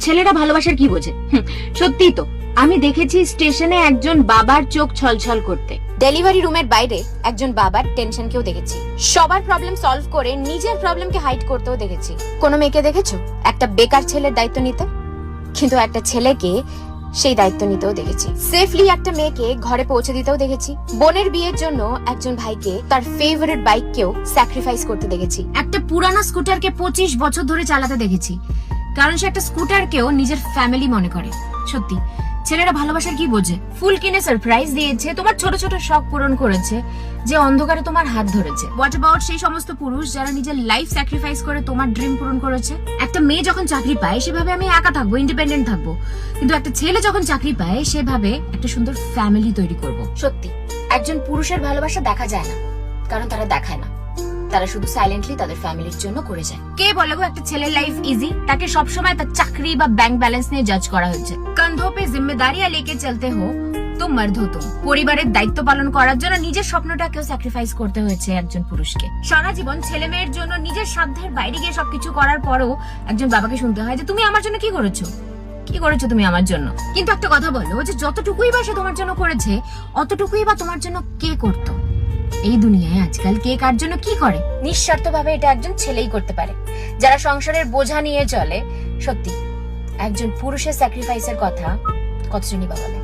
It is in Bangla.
ছেলেরা ভালোবাসার কি বোঝে? সত্যি তো, আমি দেখেছি স্টেশনে একজন বাবার চোখ ছলছল করতে, ডেলিভারি রুমের বাইরে একজন বাবার টেনশনকেও দেখেছি, সবার প্রবলেম সলভ করে নিজের প্রবলেমকে হাইড করতেও দেখেছি। কোনো মেয়েকে দেখেছো একটা বেকার ছেলের দায়িত্ব নিতে? কিন্তু একটা ছেলেকে সেই দায়িত্ব নিতেও দেখেছি। সেফলি একটা মেয়েকে ঘরে পৌঁছে দিতেও দেখেছি। বোনের বিয়ের জন্য একজন ভাইকে তার ফেভারিট বাইককেও স্যাক্রিফাইস করতে দেখেছি। একটা পুরানো স্কুটারকে 25 বছর ধরে চালাতে দেখেছি, কারণ সে একটা স্কুটারকেও নিজের ফ্যামিলি মনে করে। সত্যি, ছেলেরা ভালোবাসার কি বোঝে? ফুল কিনে সারপ্রাইজ দিয়েছে, তোমার ছোট ছোট শখ পূরণ করেছে, যে অন্ধকারে তোমার হাত ধরেছে। হোয়াট অ্যাবাউট সেই সমস্ত পুরুষ যারা নিজের লাইফ স্যাক্রিফাইস করে তোমার ড্রিম পূরণ করেছে? একটা মেয়ে যখন চাকরি পায় সেভাবে আমি একা থাকবো, ইন্ডিপেন্ডেন্ট থাকবো, কিন্তু একটা ছেলে যখন চাকরি পায় সেভাবে একটা সুন্দর ফ্যামিলি তৈরি করব। সত্যি, একজন পুরুষের ভালোবাসা দেখা যায় না, কারণ তারা দেখায় না, তারা শুধু সাইলেন্টলি তাদের ফ্যামিলির জন্য করে যায়। কে বলে গো একটা ছেলের লাইফ ইজি? তাকে সবসময় তার চাকরি বা ব্যাংক ব্যালেন্স নিয়ে জাজ করা হচ্ছে। কাঁধোं पे जिम्मेदारियां लेके चलते हो तो मर्द हो तुम। পরিবারের দায়িত্ব পালন করার জন্য নিজের স্বপ্নটাকেও স্যাক্রিফাইস করতে হয়েছে একজন পুরুষকে। সারা জীবন ছেলে মেয়ের জন্য নিজের সাধ্যের বাইরে গিয়ে সবকিছু করার পরও একজন বাবাকে শুনতে হয় যে তুমি আমার জন্য কি করেছো, কি করেছো তুমি আমার জন্য। কিন্তু একটা কথা বলো, যে যতটুকুই বা সে তোমার জন্য করেছে, অতটুকুই বা তোমার জন্য কে করতো? এই দুনিয়ায় আজকাল কে কার জন্য কি করে? নিঃস্বার্থভাবে এটা একজন ছেলেই করতে পারে, যারা সংসারের বোঝা নিয়ে চলে। সত্যি, একজন পুরুষের স্যাক্রিফাইসের কথা কতজনই বা বলে।